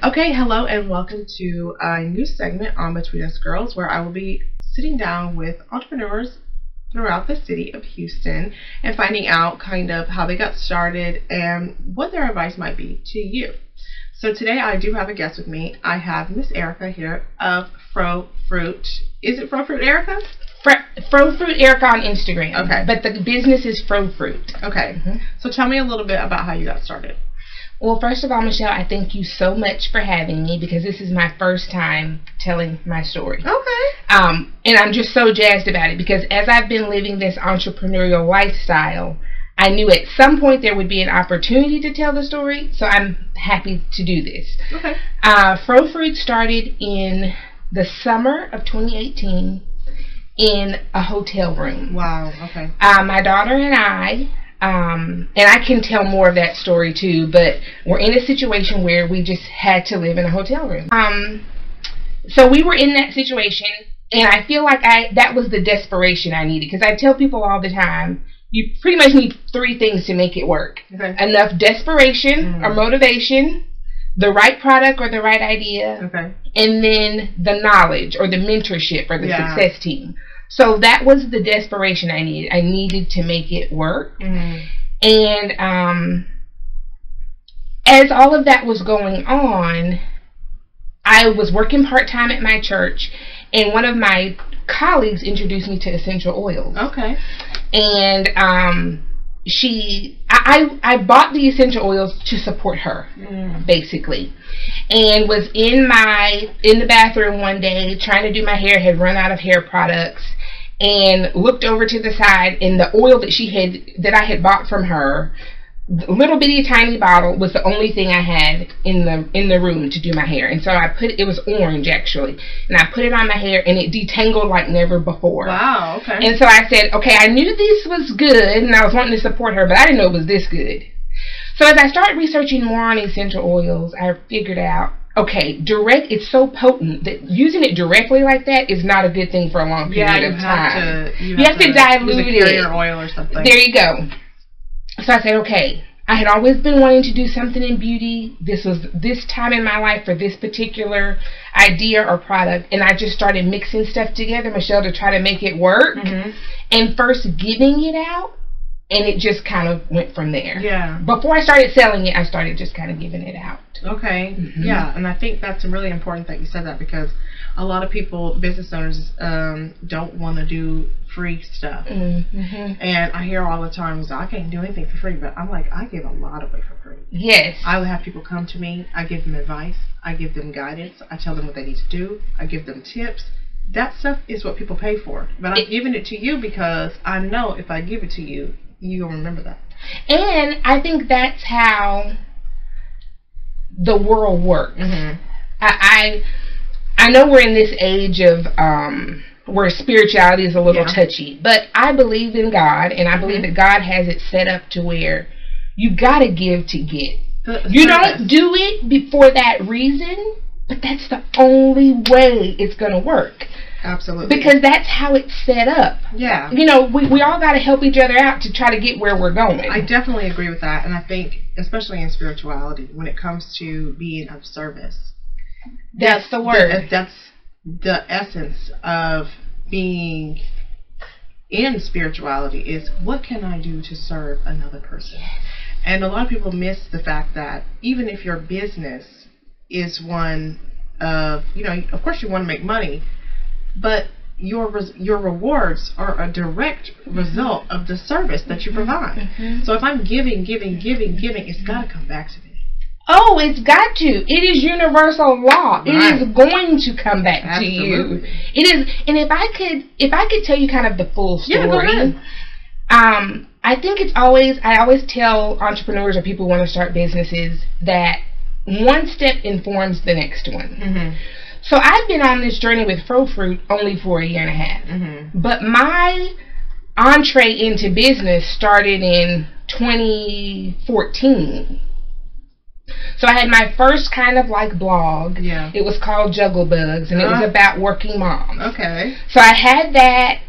Okay, hello and welcome to a new segment on Between Us Girls, where I will be sitting down with entrepreneurs throughout the city of Houston and finding out kind of how they got started and what their advice might be to you. So today I do have a guest with me. I have Miss Erika here of Fro Fruit. Is it Fro Fruit, Erika? Fro Fruit Erika on Instagram. Okay. But the business is Fro Fruit. Okay. So tell me a little bit about how you got started. Well, first of all, Michelle, I thank you so much for having me because this is my first time telling my story. Okay. And I'm just so jazzed about it because as I've been living this entrepreneurial lifestyle, I knew at some point there would be an opportunity to tell the story, so I'm happy to do this. Okay. Fro Fruit started in the summer of 2018 in a hotel room. Wow, okay. My daughter and I, and I can tell more of that story too, but we're in a situation where we just had to live in a hotel room. So we were in that situation, and I feel like that was the desperation I needed, because I tell people all the time, you pretty much need 3 things to make it work. Okay. Enough desperation or motivation, the right product or the right idea, and then the knowledge or the mentorship or the success team. So that was the desperation I needed. I needed to make it work. And as all of that was going on, I was working part-time at my church, and one of my colleagues introduced me to essential oils. Okay. And I bought the essential oils to support her, basically, and was in the bathroom one day trying to do my hair, had run out of hair products, and looked over to the side, and the oil that I had bought from her, little bitty tiny bottle, was the only thing I had in the room to do my hair. And so it was orange actually, and I put it on my hair, and it detangled like never before. Wow, okay. And so I said, okay, I knew this was good, and I was wanting to support her, but I didn't know it was this good. So as I started researching more on essential oils, I figured out, okay, it's so potent that using it directly like that is not a good thing for a long period of time. You have to dilute it. Carrier oil or something. There you go. So I said, okay, I had always been wanting to do something in beauty. This was this time in my life for this particular idea or product, and I just started mixing stuff together, Michelle, to try to make it work. And first giving it out, and it just kind of went from there. Yeah. Before I started selling it, I started just kind of giving it out. Okay. Yeah, and I think that's really important that you said that, because a lot of people, business owners, don't want to do free stuff. And I hear all the time, I can't do anything for free, but I'm like, I give a lot away for free. Yes. I would have people come to me, I give them advice, I give them guidance, I tell them what they need to do, I give them tips. That stuff is what people pay for. But I'm giving it to you because I know if I give it to you, you'll remember that. And I think that's how the world works. I know we're in this age of where spirituality is a little touchy, but I believe in God, and I believe that God has it set up to where you gotta give to get. You don't do it for that reason, but that's the only way it's gonna work. Absolutely. Because that's how it's set up. Yeah. You know, we all got to help each other out to try to get where we're going. I definitely agree with that. And I think, especially in spirituality, when it comes to being of service, that's the word. That's the essence of being in spirituality, is what can I do to serve another person? And a lot of people miss the fact that even if your business is one of, of course you want to make money, but your rewards are a direct result of the service that you provide. So if I'm giving, it's got to come back to me. Oh, it's got to. It is universal law. Right. It is going to come back to you. It is. And if I could tell you kind of the full story. Go ahead. I think I always tell entrepreneurs or people who want to start businesses that one step informs the next one. So I've been on this journey with Fro Fruit only for 1.5 years. But my entree into business started in 2014. So I had my first kind of like blog. Yeah. It was called Juggle Bugs, and it was about working moms. Okay. So I had that.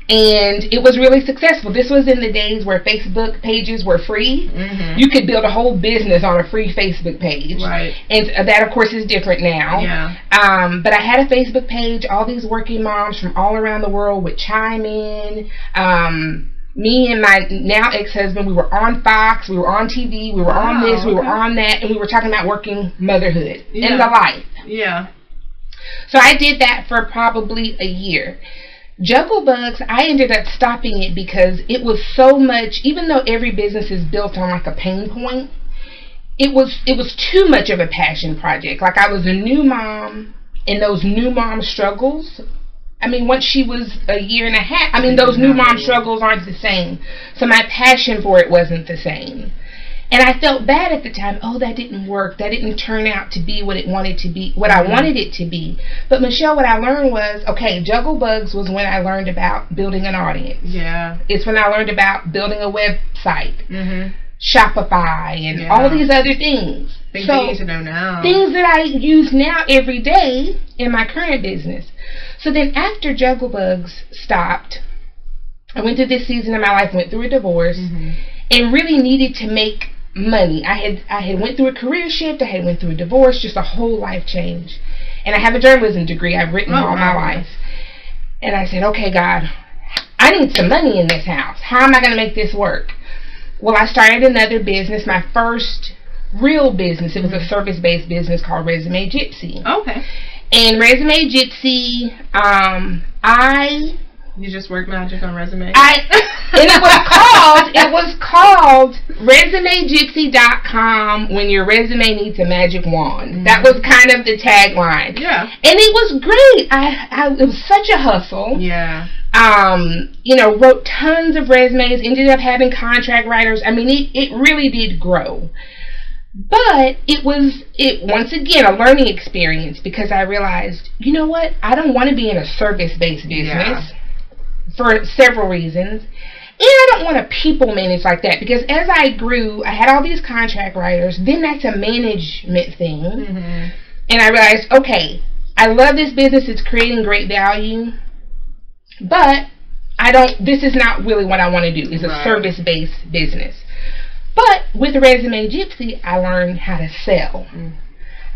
And it was really successful. This was in the days where Facebook pages were free. You could build a whole business on a free Facebook page. Right. And that, of course, is different now. Yeah. But I had a Facebook page. All these working moms from all around the world would chime in. Me and my now ex-husband, we were on Fox, we were on TV, we were on this, we were on that, and we were talking about working motherhood and the life. Yeah. So I did that for probably a year. Jugglebugs, I ended up stopping it because it was so much, even though every business is built on like a pain point, it was too much of a passion project. Like, I was a new mom, and those new mom struggles, I mean, once she was a year and a half, I mean, those new mom struggles aren't the same. So my passion for it wasn't the same. And I felt bad at the time. Oh, that didn't work. That didn't turn out to be what it wanted to be, what I wanted it to be. But Michelle, what I learned was, okay, Jugglebugs was when I learned about building an audience. Yeah. It's when I learned about building a website, Shopify, and all these other things. Things that you need to know now. Things that I use now every day in my current business. So then after Jugglebugs stopped, I went through this season of my life, went through a divorce, and really needed to make money. I had went through a career shift, I had went through a divorce, just a whole life change. And I have a journalism degree. I've written all my life. And I said, okay, God, I need some money in this house. How am I going to make this work? Well, I started another business, my first real business. It was a service-based business called Resume Gypsy. Okay. And Resume Gypsy, You just work magic on resume? And it was called ResumeGypsy.com when your resume needs a magic wand. That was kind of the tagline. Yeah. And it was great. It was such a hustle. Yeah. Wrote tons of resumes, ended up having contract writers. I mean, it really did grow. But it was once again a learning experience, because I realized, you know what? I don't want to be in a service-based business for several reasons. And I don't want to people manage like that, because as I grew, I had all these contract writers. Then that's a management thing. And I realized, okay, I love this business. It's creating great value. But this is not really what I want to do. It's a service-based business. But with Resume Gypsy, I learned how to sell.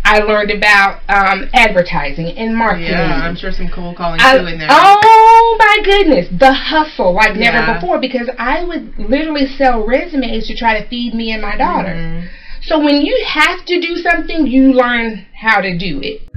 I learned about advertising and marketing. Yeah, I'm sure some cold calling too in there. Oh my goodness, the hustle like never before, because I would literally sell resumes to try to feed me and my daughter. So when you have to do something, you learn how to do it.